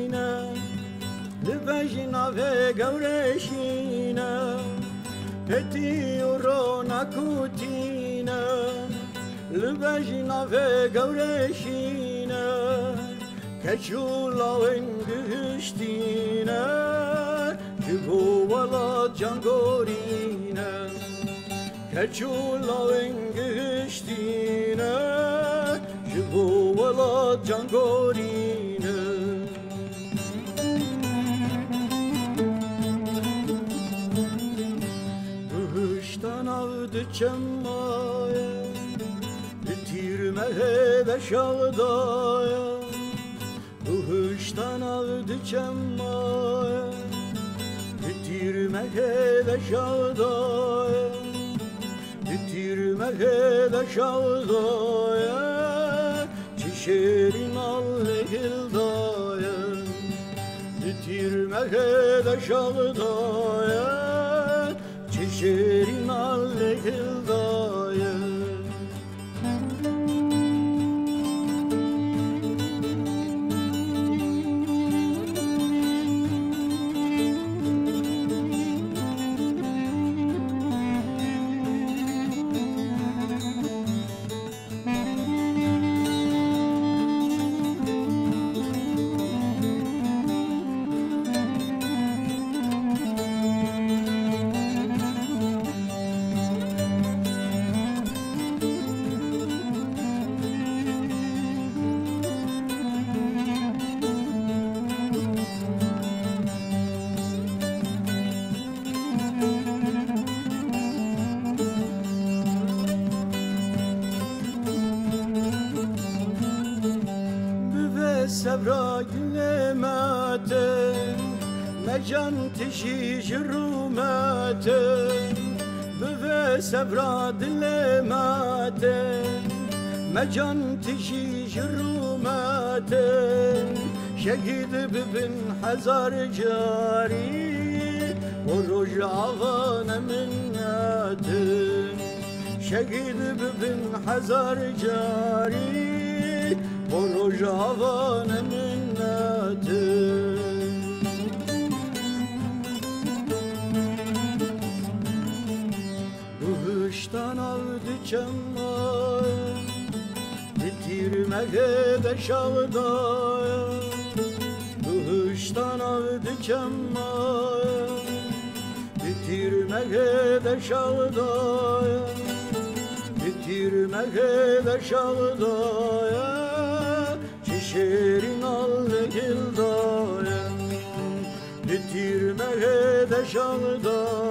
گورشینه لبجنا و گورشینه پتی و رو نکوتینه لبجنا و گورشینه کچولا و انگشتینه جبو ولا جانگورینه کچولا و انگشتینه جبو ولا جانگورینه بهشتن avdı çemmaya bitirmeye de şaldaya bهشتن avdı çemmaya bitirmeye de şaldaya bitirmeye de şaldaya çişerin allehildaya bitirmeye de şaldaya çişerin allehildaya Sevra gülemete mecan tişi jürumete büve sevra dilemete mecan tişi jürumete şehid bibin hazar cari oruj avane minnetin şehid bibin hazar cari Boruj avane minnetin Bıhıştan avdı çemmaya bitirmeye de şaldaya Bıhıştan avdı çemmaya bitirmeye de şaldaya bitirmeye de şaldaya çişerin allehildaya bitirmeye de şaldaya